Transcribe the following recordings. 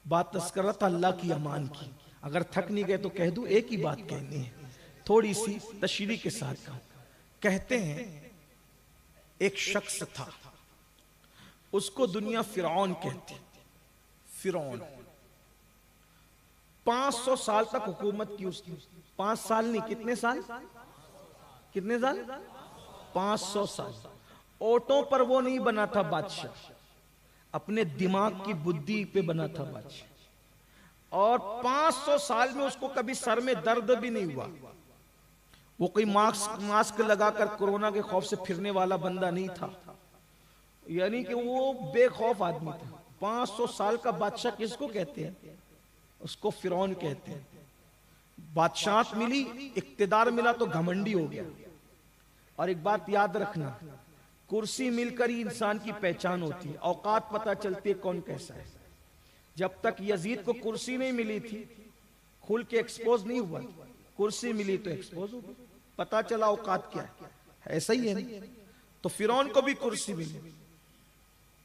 बात तस्करा था अल्लाह की अमान की। अगर थक नहीं गए तो कह दूं, एक ही बात कहनी है, थोड़ी सी तशरीह के साथ कहूं। कहते हैं एक शख्स था, उसको दुनिया फिरौन कहती। फिरौन 500 साल तक हुकूमत की उसने। 5 साल नहीं, कितने साल, कितने साल, 500 साल। ओटों पर वो नहीं बना था बादशाह, अपने दिमाग की बुद्धि पे बना था बादशाह। और 500 साल में उसको कभी सर में दर्द भी नहीं हुआ। वो कोई मास्क लगाकर कोरोना के खौफ से फिरने वाला बंदा नहीं था, यानी कि वो बेखौफ आदमी था। 500 साल का बादशाह किसको कहते हैं? उसको फिरौन कहते हैं। बादशाहत मिली, इक्तिदार मिला तो घमंडी हो गया। और एक बात याद रखना, कुर्सी मिलकर ही इंसान की पहचान होती है, औकात पता चलती है कौन कैसा है। जब तक यजीद को कुर्सी नहीं मिली थी, खुल के एक्सपोज नहीं हुआ, कुर्सी मिली तो एक्सपोज हो गया, पता चला औकात क्या है। ऐसा ही है नहीं? तो फिरौन को भी कुर्सी मिली।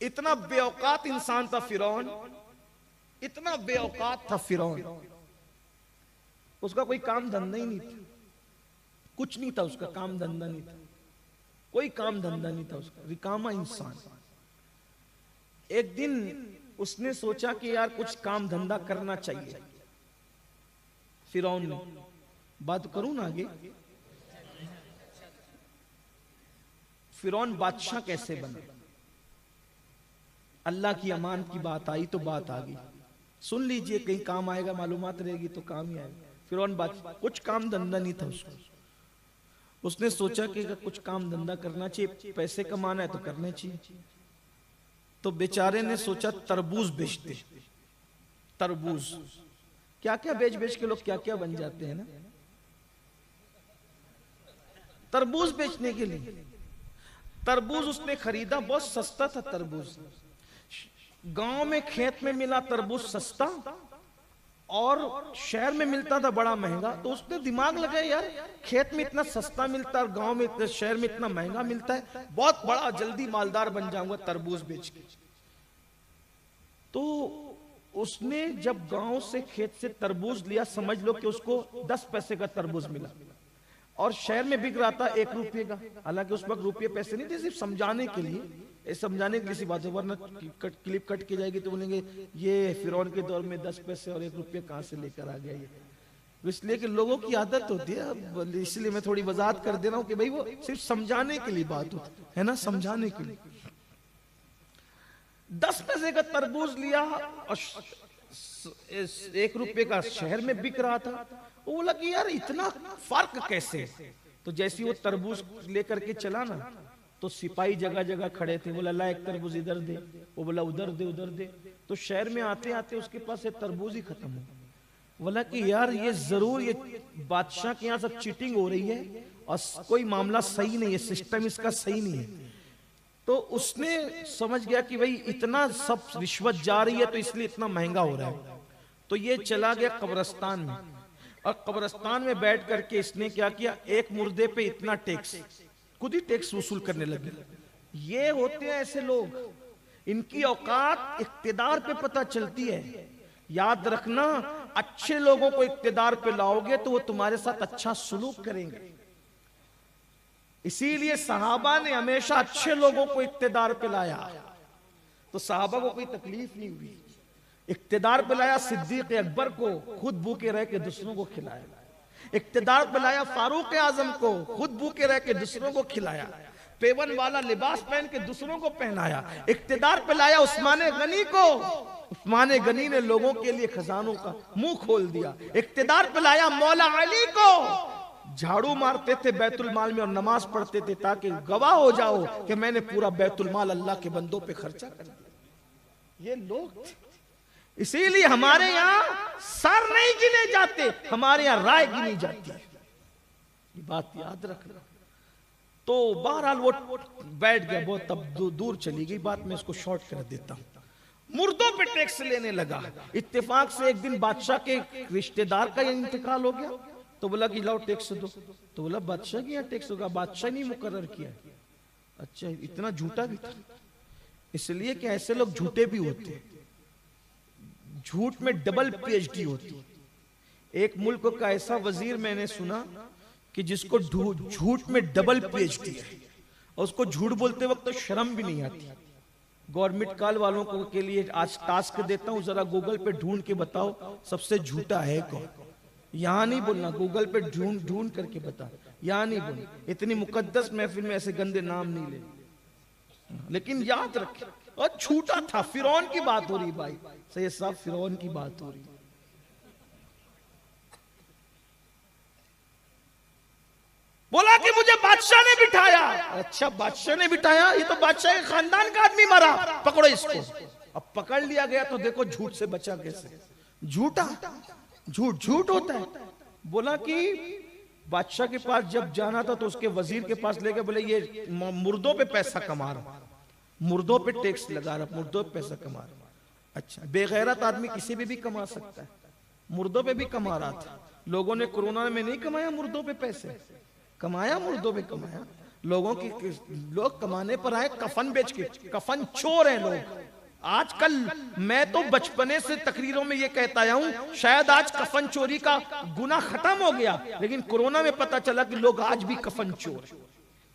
इतना बेऔकात इंसान था फिरौन, इतना बेऔकात था फिरौन, उसका कोई काम धंधा ही नहीं था, कुछ नहीं था उसका, काम धंधा नहीं था, कोई काम धंधा नहीं था उसका, रिकामा इंसान। एक दिन उसने सोचा कि यार कुछ काम धंधा करना चाहिए। फिरौन ने, बात करूं ना आगे, फिरौन बादशाह कैसे बना? अल्लाह की अमान की बात आई तो बात आ गई, सुन लीजिए, कहीं काम आएगा, मालूमात रहेगी तो काम ही आएगा। फिरौन बादशाह, कुछ काम धंधा नहीं था उसको। उसने सोचा कि कुछ काम धंधा करना चाहिए, पैसे कमाना है तो करने चाहिए। तो बेचारे ने सोचा तरबूज बेचते। तरबूज क्या क्या बेच बेच के लोग क्या क्या बन जाते हैं ना। तरबूज बेचने के लिए तरबूज उसने खरीदा, बहुत सस्ता था तरबूज। गांव में खेत में मिला तरबूज सस्ता, और शहर में मिलता था बड़ा महंगा। तो उसने दिमाग लगाया, यार खेत में इतना सस्ता मिलता है और गांव में इतने, शहर में इतना महंगा मिलता है, बहुत बड़ा जल्दी मालदार बन जाऊंगा तरबूज बेच के। तो उसने जब गांव से खेत से तरबूज लिया, समझ लो कि उसको 10 पैसे का तरबूज मिला, और शहर में बिक रहा था 1 रुपये का। हालांकि उस वक्त रुपये पैसे नहीं थे, सिर्फ समझाने के लिए, समझाने की किसी बात है, वरना क्लिप कट की जाएगी तो बोलेंगे ये फिरौन के दौर में 10 पैसे और 1 रुपये कहां से लेकर आ गया ये। इसलिए कि लोगों की आदत होती है, इसलिए मैं थोड़ी वजाहत कर दे रहा हूं कि भाई वो सिर्फ समझाने के लिए बात होती है ना, समझाने के लिए। 10 पैसे का तरबूज लिया और 1 रुपये का शहर में बिक रहा था। वो बोला कि यार इतना फर्क कैसे? तो जैसे वो तरबूज लेकर के चला ना, तो सिपाही जगह जगह खड़े थे। बोला ला एक तरबूज इधर दे, वो बोला उधर दे उधर दे। तो शहर में आते आते उसके पास से तरबूज ही खत्म हो। बोला कि यार ये जरूर ये बादशाह के यहाँ सब चीटिंग हो रही है और कोई मामला सही नहीं है, सिस्टम इसका सही नहीं है। तो उसने समझ गया कि भाई इतना सब रिश्वत जा रही है तो इसलिए इतना महंगा हो रहा है। तो ये चला गया कब्रिस्तान में, और कब्रिस्तान में बैठ करके इसने क्या किया, एक मुर्दे पे इतना टैक्स, खुद ही टैक्स वसूल करने लगे। ये होते हैं ऐसे लोग, इनकी औकात इक्तिदार पे पता चलती है। याद रखना, अच्छे लोगों को इक्तिदार पे लाओगे तो वो तुम्हारे साथ अच्छा सुलूक करेंगे। इसीलिए सहाबा ने हमेशा अच्छे लोगों को इक्तिदार पे लाया, तो सहाबा को कोई तकलीफ नहीं हुई। इक्तिदार पे लाया सिद्दीक अकबर को, खुद भूखे रह के दूसरों को खिलाया। इक्तिदार पे लाया फारूक आजम को, खुद भूखे रह के दूसरों को खिलाया। पेवन वाला लिबास पहन के दूसरों को पहनाया। इक्तिदार पे लाया उस्मान गनी को, उस्मान गनी ने लोगों के लिए खजानों का मुंह खोल दिया। इक्तिदार पे लाया मौला अली को, झाड़ू मारते थे बैतुल माल में और नमाज पढ़ते थे ताकि गवाह हो जाओ कि मैंने पूरा बैतुल माल अल्लाह के बंदों पे खर्चा कर दिया। ये लोग, इसीलिए हमारे यहाँ सर नहीं गिने जाते, हमारे यहाँ राय गिनी जाती है। ये बात याद रखना। तो बहरहाल वो बैठ गया, बहुत तब दूर चली गई बात, मैं इसको शॉर्ट कर देता हूं। मुर्दों पे टैक्स लेने लगा। इत्तेफाक से एक दिन बादशाह के रिश्तेदार का इंतकाल हो गया, तो बोला कि लाओ टैक्स दो। तो बोला बादशाह के यहाँ टैक्स होगा, बादशाह नहीं मुकर्रर किया। अच्छा, इतना झूठा भी था। इसलिए कि ऐसे लोग झूठे भी होते हैं, झूठ में डबल पीएचडी होती है। एक मुल्क का ऐसा वजीर मैंने सुना कि जिसको झूठ में डबल पीएचडी है और उसको झूठ बोलते वक्त तो शर्म भी नहीं आती। गवर्नमेंट कॉल वालों को के लिए आज टास्क देता हूं, जरा गूगल पे ढूंढ के बताओ सबसे झूठा है कौन। यहां नहीं बोलना, गूगल पे ढूंढ करके बता, यहां नहीं बोलना। इतनी मुकद्दस महफिल में ऐसे गंदे नाम नहीं ले, लेकिन याद रखे। और झूठा था, फिरौन की बात हो रही भाई, सैयद साहब फिरौन की बात हो रही। बोला कि मुझे बादशाह ने बिठाया। अच्छा, बादशाह ने बिठाया, ये तो बादशाह के खानदान का आदमी मरा, पकड़ो इसको। अब पकड़ लिया गया तो देखो झूठ से बचा कैसे। झूठा झूठ होता है। बोला कि बादशाह के पास जब जाना था तो उसके वजीर के पास लेके बोले ये मुर्दों पे पैसा कमा रहा, मुर्दों पे टैक्स लगा रहा, मुर्दों पे पैसा कमा रहा। अच्छा, बेगैरत आदमी किसी पे भी कमा सकता है, मुर्दों पे भी कमा रहा था। लोगों ने कोरोना में नहीं कमाया मुर्दों पे पैसे, कमाया मुर्दों पे कमाया। लोगों की लोग कमाने पर आए कफन बेच के, कफन चोर हैं लोग आजकल। मैं तो बचपने से तकरीरों में ये कहता आया हूं, शायद आज कफन चोरी का गुनाह खत्म हो गया, लेकिन कोरोना में पता चला कि लोग आज भी कफन चोर,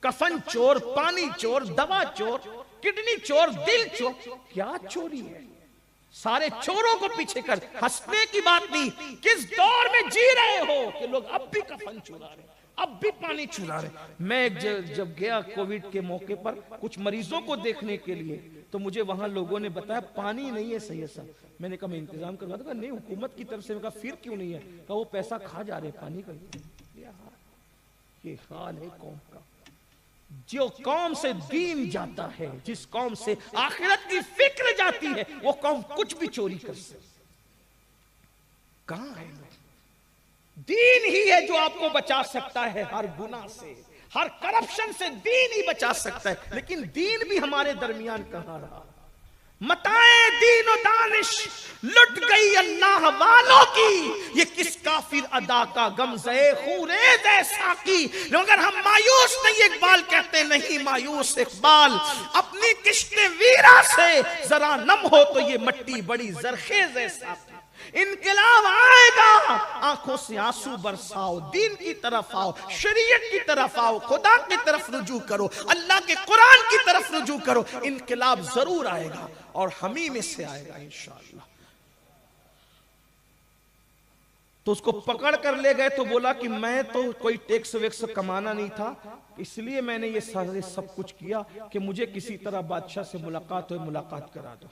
कफन चोर, पानी चोर, दवा चोर, किडनी चोर, दिल चोर। क्या चोरी है? सारे चोरों को पीछे कर, हंसने की बात नहीं। किस दौर में जी रहे हो कि लोग अब भी कफन चुरा रहे, अब भी पानी चुरा रहे। मैं जब गया कोविड के मौके पर कुछ मरीजों को देखने के लिए, तो मुझे वहां लोगों ने बताया पानी नहीं है सही है। मैंने कहा मैं इंतजाम करवा दूंगा। नहीं, हुकूमत की तरफ से। मैं कहा फिर क्यों नहीं है? कहा वो पैसा खा जा रहे पानी का। ये हाल है कौम का। जो कौम से दीन जाता है, जिस कौम से आखिरत की फिक्र जाती है, वो कौम कुछ भी चोरी कर सकती। कहां है लोग? दीन ही है जो आपको बचा सकता है हर गुनाह से, हर करप्शन से। दीन ही बचा सकता है, लेकिन दीन भी हमारे दरमियान कहां रहा? मताए दीन और दानिश लुट गई अल्लाह वालों की, ये किस काफिर अदा का गमज़े खूरेज़ ऐसा की। मगर हम मायूस नहीं, इकबाल कहते नहीं मायूस इकबाल, अपनी किश्ते वीरा से जरा नम हो तो ये मट्टी बड़ी जरखेज ऐसा। इनकलाब आएगा, आंखों से आंसू बरसाओ, दीन की तरफ आओ, शरीयत की तरफ आओ, खुदा की तरफ रुजू करो, अल्लाह के कुरान की तरफ रुजू करो। इनकलाब जरूर आएगा और हम ही में से आएगा इंशाअल्लाह। तो उसको पकड़ कर ले गए तो बोला कि मैं तो कोई टैक्स वैक्स कमाना नहीं था, इसलिए मैंने ये सारे सब कुछ किया कि मुझे किसी तरह बादशाह से मुलाकात हो, मुलाकात करा दो।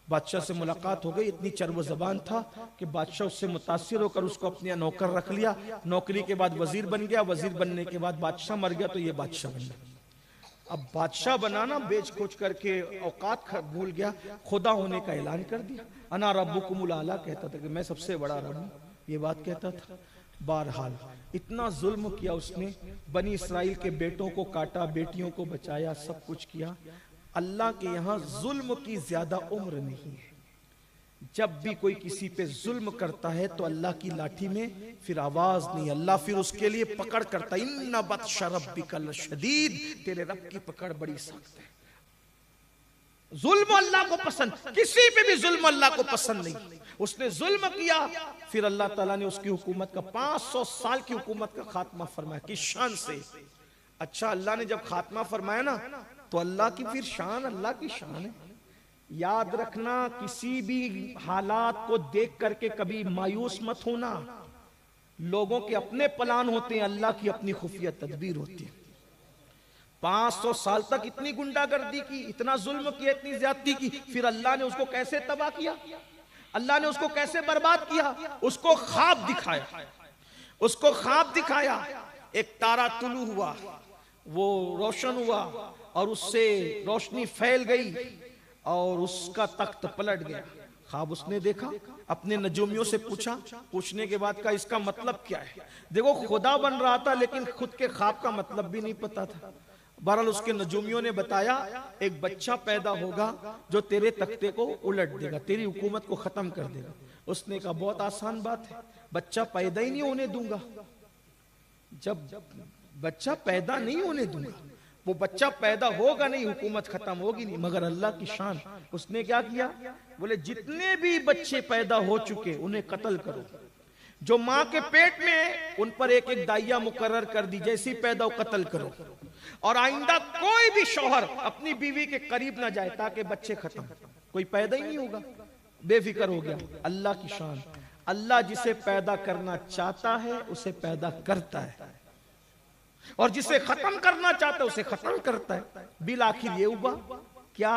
बादशाह से मुलाकात हो गई। इतनी चर्ब ज़बान था कि बादशाह उससे मुतासिर होकर उसको अपने नौकर रख लिया। नौकरी के बाद वजीर बन गया, वजीर बनने के बाद बादशाह मर गया तो ये बादशाह बन गया। अब बादशाह बनाना बेच खोच करके औकात भूल गया, खुदा होने का ऐलान कर दिया। अना रब्बुकुमुल आला कहता था कि मैं सबसे बड़ा रब हूं, ये बात कहता था। बहरहाल इतना जुल्म किया उसने, बनी इसराइल के बेटों को काटा, बेटियों को बचाया, सब कुछ किया। अल्लाह के यहां जुल्म की ज्यादा उम्र नहीं है। जब भी कोई किसी पे जुल्म करता है तो अल्लाह की लाठी में फिर आवाज नहीं, अल्लाह फिर उसके लिए पकड़ करता। इन्ना बत्श रब्बिका लशदीद, तेरे रब की पकड़ बड़ी सख्त है। जुल्म अल्लाह को पसंद, किसी पे भी जुल्म अल्लाह को पसंद नहीं। उसने जुल्म किया, फिर अल्लाह ताला ने उसकी हुकूमत का 500 साल की हुकूमत का खात्मा फरमाया किस शान से। अच्छा, अल्लाह ने जब खात्मा फरमाया ना तो अल्लाह की फिर शान, अल्लाह की शान है। याद रखना, किसी भी हालात को देख करके कभी मायूस मत होना। लोगों के अपने प्लान होते हैं, अल्लाह की अपनी खुफिया तदबीर होती है। 500 साल तक इतनी गुंडागर्दी की, इतना जुल्म किया, इतनी ज्यादती की, फिर अल्लाह ने उसको कैसे तबाह किया, अल्लाह ने उसको कैसे बर्बाद किया। उसको ख्वाब दिखाया, उसको ख्वाब दिखाया। एक तारा तुलू हुआ, वो रोशन हुआ और उससे रोशनी फैल गई और उसका तख्त पलट गया। ख्वाब उसने देखा, अपने नजूमियों से पूछा, पूछने के बाद का इसका मतलब क्या है। देखो, खुदा बन रहा था लेकिन खुद के ख्वाब का मतलब भी नहीं पता था। बहरहाल उसके नजूमियों ने बताया एक बच्चा पैदा होगा जो तेरे तख्ते को उलट देगा, तेरी हुकूमत को खत्म कर देगा। उसने कहा बहुत आसान बात है, बच्चा पैदा ही नहीं होने दूंगा। जब बच्चा पैदा नहीं होने दूंगा वो बच्चा पैदा होगा नहीं, हुकूमत खत्म होगी नहीं। मगर अल्लाह की शान, उसने क्या किया, बोले जितने भी बच्चे पैदा हो चुके उन्हें कत्ल करो। जो माँ के पेट में है उन पर एक एक दाइया मुकर्रर कर दी, जैसी पैदा हो कत्ल करो। और आइंदा कोई भी शौहर अपनी बीवी के करीब ना जाए ताकि बच्चे खत्म, कोई पैदा ही नहीं होगा, बेफिक्र हो गया। अल्लाह की शान, अल्लाह जिसे पैदा करना चाहता है उसे पैदा करता है, और जिसे खत्म करना चाहता है उसे खत्म करता है। बिल आखिर ये हुआ क्या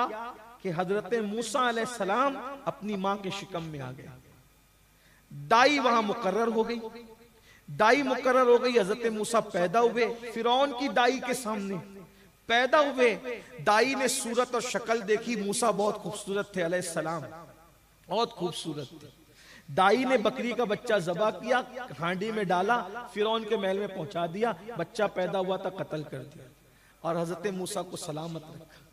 कि हजरत मूसा अलैहिस्सलाम अपनी मां के शिकम में आ गए। दाई वहां मुकर्रर हो गई, दाई मुकर्रर हो गई। हजरत मूसा पैदा हुए, फिरौन की दाई के सामने पैदा हुए। दाई ने सूरत और शक्ल देखी, मूसा बहुत खूबसूरत थे अलैहिस्सलाम, बहुत खूबसूरत थे। दाई ने बकरी का बच्चा ज़बा किया, हांडी में डाला, फिरौन के महल में पहुंचा दिया। बच्चा पैदा हुआ था, कत्ल कर दिया और हजरत मूसा को सलामत रखा।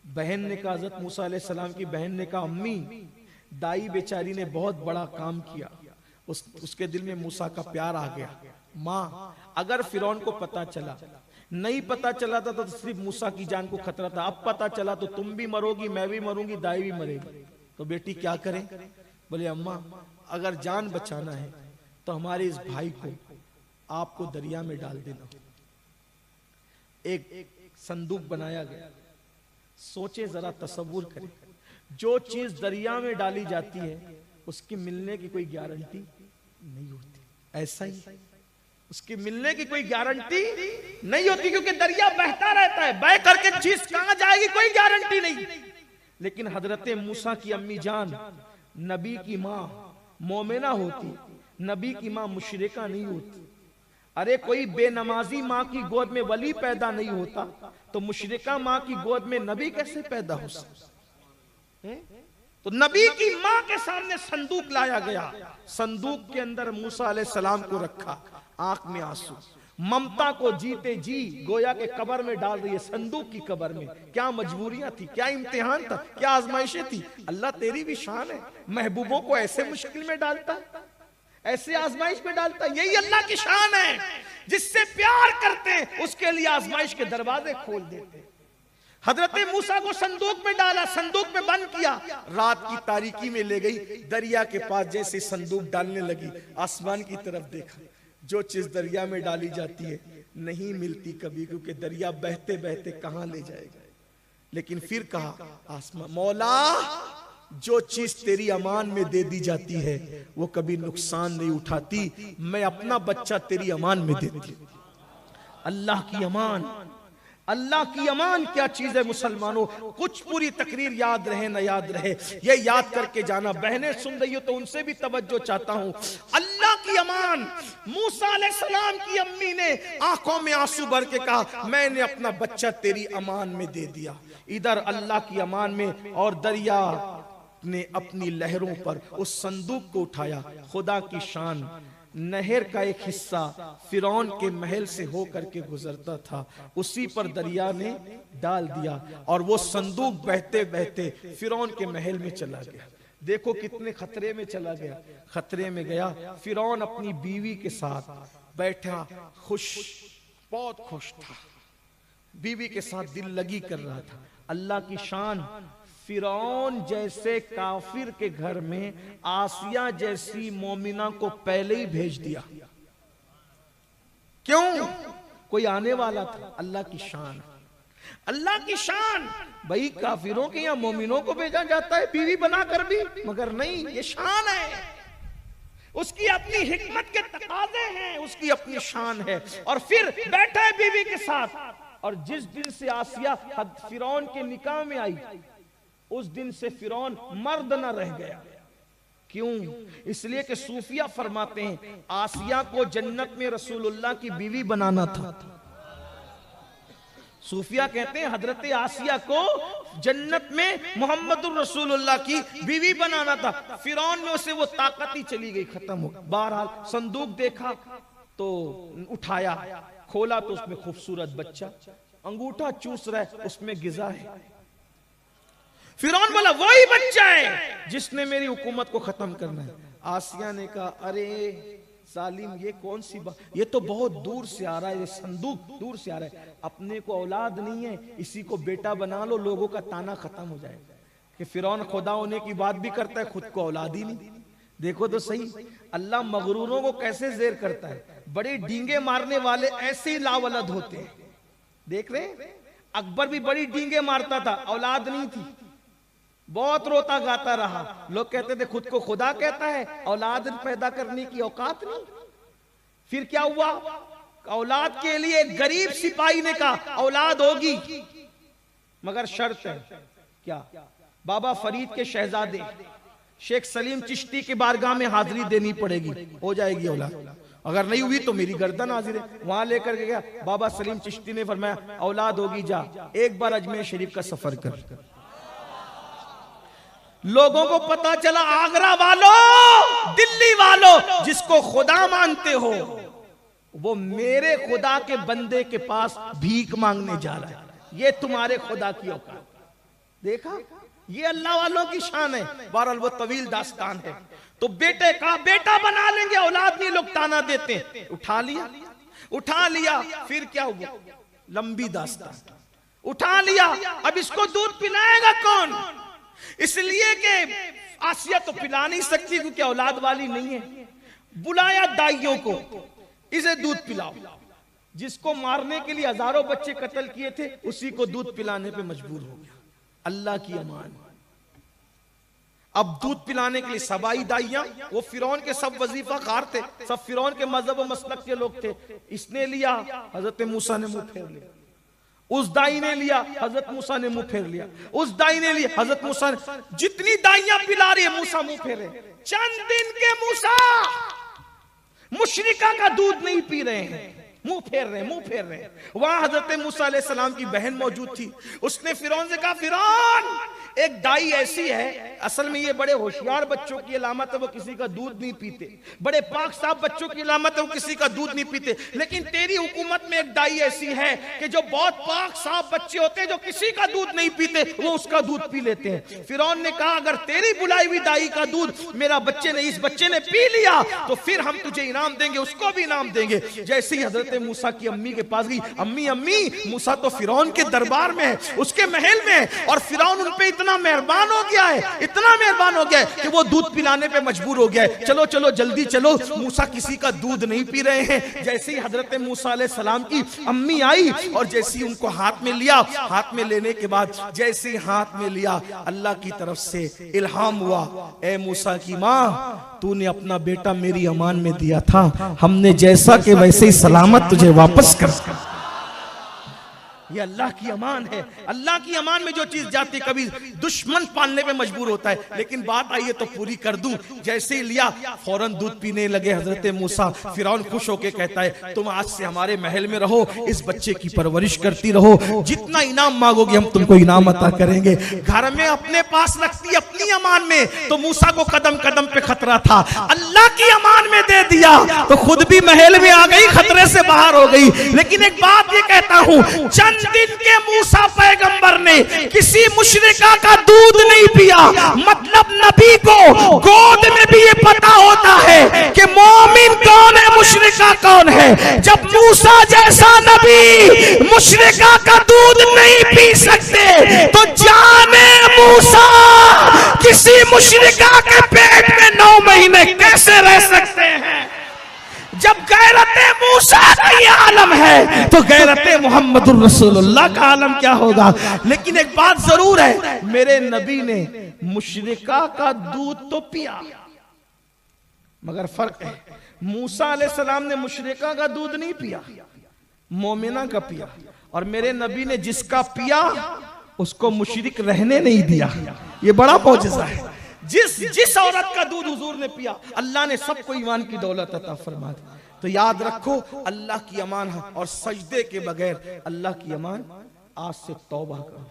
बहन ने कहा, हजरत मूसा अलैहिस्सलाम की बहन ने कहा, अम्मी दाई बेचारी ने बहुत बड़ा काम किया, उसके दिल में मूसा का प्यार आ गया। माँ अगर फिरौन को पता चला, नहीं पता चला था तो सिर्फ मूसा की जान को खतरा था, अब पता चला तो तुम भी मरोगी, मैं भी मरूंगी, दाई भी मरेगी, तो बेटी क्या करें। बोले अम्मा अगर जान बचाना है तो हमारे इस भाई को आपको दरिया में डाल देना। एक संदूक बनाया गया। सोचे जरा, तसव्वुर करें, जो चीज दरिया में डाली जाती है उसकी मिलने की कोई गारंटी नहीं होती। ऐसा ही उसकी मिलने की कोई गारंटी नहीं होती, क्योंकि दरिया बहता रहता है, बह करके चीज कहां जाएगी कोई गारंटी नहीं। लेकिन हजरत मूसा की अम्मी जान नबी की माँ मोमिना होती, नबी की माँ मुशरिका नहीं होती। अरे कोई बेनमाजी माँ की गोद में वली पैदा नहीं होता, तो मुशरिका माँ की गोद में नबी कैसे पैदा हो सकता। तो नबी की माँ के सामने संदूक लाया गया, संदूक के अंदर मूसा अलैहिस्सलाम को रखा, आंख में आंसू, ममता को जीते जी गोया के कब्र में डाल रही है, संदूक की कब्र में। क्या मजबूरियां थी, क्या इम्तिहान था, क्या आजमाइशें थी। अल्लाह तेरी भी शान है, महबूबों को ऐसे मुश्किल में डालता, ऐसे आजमाइश में डालता। यही अल्लाह की शान है, जिससे प्यार करते हैं उसके लिए आजमाइश के दरवाजे खोल देते। हजरत मूसा को संदूक में डाला, संदूक में बंद किया, रात की तारीकी में ले गई, दरिया के पास जैसे संदूक डालने लगी, आसमान की तरफ देखा। जो चीज दरिया में डाली जाती है नहीं मिलती कभी, क्योंकि दरिया बहते बहते कहां ले जाएगा। लेकिन फिर कहा आसमान, मौला जो चीज तेरी अमान में दे दी जाती है वो कभी नुकसान नहीं उठाती, मैं अपना बच्चा तेरी अमान में देती। अल्लाह की अमान, अल्लाह की अमान क्या चीज है मुसलमानों। कुछ पूरी तकरीर याद रहे न याद रहे, ये याद करके जाना। बहनें सुन रही हो तो उनसे भी तवज्जो चाहता हूं। अल्लाह की अमान, मूसा अलैहिस्सलाम की अम्मी ने आंखों में आंसू भर के कहा, मैंने अपना बच्चा तेरी अमान में दे दिया। इधर अल्लाह की अमान में, और दरिया ने अपनी लहरों पर उस संदूक को उठाया। खुदा की शान, नहर का एक हिस्सा फिरौन के महल से होकर के गुजरता था, उसी पर दरिया ने डाल दिया, और वो संदूक बहते बहते फिरौन के महल में चला गया। देखो कितने खतरे में चला गया, खतरे में गया। फिरौन अपनी बीवी के साथ बैठा, खुश, बहुत खुश था, बीवी के साथ दिल लगी कर रहा था। अल्लाह की शान, फिरौन जैसे काफिर के घर में आसिया जैसी मोमिना को पहले ही भेज दिया। क्यों? कोई आने वाला था। अल्लाह की शान, अल्लाह की शान। भाई काफिरों के यहाँ मोमिनों को भेजा जाता है बीवी बनाकर भी, मगर नहीं, ये शान है, उसकी अपनी हिकमत के तकाजे हैं, उसकी अपनी शान है। और फिर बैठा है बीवी के साथ, और जिस दिन से आसिया फिरौन के निकाह में आई उस दिन से फिरौन मर्द न रह गया। क्यों? इसलिए कि सूफिया फरमाते हैं आसिया को जन्नत में रसूलुल्लाह की बीवी बनाना था। सूफिया कहते हैं हजरत आसिया को जन्नत में मोहम्मदुर रसूलुल्लाह की बीवी बनाना था। फिरौन में उसे वो ताकत ही चली गई, खत्म हो। बहरहाल संदूक देखा तो उठाया, खोला तो उसमें खूबसूरत बच्चा, अंगूठा चूस रहा है, उसमें गिजा है। फिरौन बोला वही बच्चा है जिसने मेरी हुकूमत को खत्म करना है। आसिया ने कहा अरे सालिम ये कौन सी बात, ये तो बहुत दूर से आ रहा है, ये संदूक दूर से आ रहा है, अपने को औलाद नहीं है, इसी को बेटा बना लो, लोगों का ताना खत्म हो जाएगा कि फिरौन खुदा होने की बात भी करता है, खुद को औलाद ही नहीं। देखो तो सही अल्लाह मगरूरों को कैसे जेर करता है। बड़े डींगे मारने वाले ऐसे ही लावलद होते हैं। देख रहे हैं, अकबर भी बड़ी डींगे मारता था, औलाद नहीं थी, बहुत रोता गाता रहा। लोग कहते थे खुद को खुदा कहता है, औलाद पैदा करने की औकात नहीं। फिर क्या हुआ, औलाद के लिए एक गरीब सिपाही ने कहा औलाद होगी मगर शर्त है। क्या? बाबा फरीद के शहजादे शेख सलीम चिश्ती की बारगाह में हाजिरी देनी पड़ेगी, हो जाएगी औलाद, अगर नहीं हुई तो मेरी गर्दन हाजिर है। वहां लेकर के गया, बाबा सलीम चिश्ती ने फरमाया औलाद होगी, जा एक बार अजमेर शरीफ का सफर कर। लोगों को पता चला आगरा वालों, दिल्ली वालों, जिसको खुदा मानते हो वो मेरे खुदा के बंदे के पास भीख मांगने जा रहा है, ये तुम्हारे खुदा की औकात। देखा, ये अल्लाह वालों की शान है। बहरहाल वो तवील दास्तान है। तो बेटे का बेटा बना लेंगे, औलाद नहीं, लोग ताना देते हैं। उठा लिया, फिर क्या हुआ, लंबी दास्तान। उठा लिया, अब इसको दूध पिलाएगा कौन? इसलिए कि आसिया तो पिला नहीं सकती क्योंकि औलाद वाली नहीं है। बुलाया दाइयों को, इसे दूध पिलाओ। जिसको मारने के लिए हजारों बच्चे कत्ल किए थे, उसी को दूध पिलाने पे मजबूर हो गया। अल्लाह की अमान। अब दूध पिलाने के लिए सबाई दाइयां, वो फिरौन के सब वजीफा कार थे, सब फिरौन के मजहब और मसलक के लोग थे। इसने लिया, हजरत मूसा ने मुंह फेर लिया। उस दाई ने लिया, हजरत मूसा ने मुंह फेर लिया। उस दाई ने लिया, हजरत मूसा ने, जितनी दाइयां पिला रही है मूसा मुंह फेरे। चंद दिन के मूसा मुशरिका का दूध नहीं पी रहे हैं, मुंह फेर रहे हैं। वहां हजरत मूसा अलैहि सलाम की बहन मौजूद थी। उसने फिरौन से कहा, फिरौन एक दाई ऐसी है, असल में ये बड़े होशियार बच्चों की अलामत है, वो किसी का दूध नहीं पीते। बड़े पाक साफ बच्चों की अलामत है, वो किसी का दूध नहीं पीते। लेकिन तेरी हुकूमत में एक दाई ऐसी है कि जो बहुत पाक साफ बच्चे होते हैं, जो किसी का दूध नहीं पीते, वो उसका दूध पी लेते हैं। फिरौन ने कहा, अगर तेरी बुलाई हुई दाई का दूध मेरा बच्चे ने, इस बच्चे ने पी लिया तो फिर हम तुझे इनाम देंगे, उसको भी इनाम देंगे। जैसे ही हजरत मूसा की अम्मी के पास गई, अम्मी मूसा तो फिरौन के दरबार में है, उसके महल में है, और फिरौन उन पे इतना मेहरबान हो गया है, इतना मेहरबान हो गया है कि वो दूध पिलाने पे मजबूर हो गया है। चलो चलो जल्दी चलो, मूसा किसी का दूध नहीं पी रहे हैं। जैसे ही हजरत मूसा अलैहि सलाम की अम्मी आई और जैसे ही उनको हाथ में लिया, हाथ में लेने के बाद जैसे ही हाथ में लिया, अल्लाह की तरफ से इल्हाम हुआ, ए मूसा की माँ, तूने अपना बेटा मेरी अमान में दिया था, हमने जैसा कि वैसे ही सलामत तुझे वापस कर। ये अल्लाह की अमान है। अल्लाह की अमान में जो चीज जाती, कभी दुश्मन पालने पे मजबूर होता है। लेकिन बात आई है तो पूरी कर दूं। जैसे ही लिया, फौरन दूध पीने लगे हजरत मूसा। फिरौन खुश होके कहता है, तुम आज से हमारे महल में रहो, इस बच्चे की परवरिश करती रहो, जितना इनाम मांगोगे हम तुमको इनाम अता करेंगे। घर में अपने पास रखती अपनी अमान में, तो मूसा को कदम कदम पे खतरा था। अल्लाह की अमान में दे दिया तो खुद भी महल में आ गई, खतरे से बाहर हो गई। लेकिन एक बात ये कहता हूं, चंद दिन के मूसा पैगंबर ने किसी मुशरिका का दूध नहीं पिया। मतलब नबी को गोद में भी ये पता होता है कि मोमिन कौन है, मुशरिका कौन है। जब मूसा जैसा नबी मुशरिका का दूध नहीं पी सकते, तो जाने मूसा किसी मुशरिका के पेट में 9 महीने कैसे रह सकते हैं। जब गैरते मूसा का ये आलम है तो गैरते मोहम्मदुर रसूलुल्लाह का आलम क्या होगा। लेकिन एक बात जरूर है, मेरे नबी ने मुशरिका का दूध तो पिया, मगर फर्क है, मूसा अलैहिस्सलाम ने मुशरिका का दूध नहीं पिया, मोमिना का पिया। और मेरे नबी ने जिसका पिया उसको मुशरिक रहने नहीं दिया। ये बड़ा मौजज़ा है। जिस औरत का दूध हुजूर ने पिया, अल्लाह ने सबको ईमान की दौलत अता फरमा दी। तो याद रखो, अल्लाह की अमान है, और सजदे के बगैर अल्लाह की अमान। आज से तौबा करो।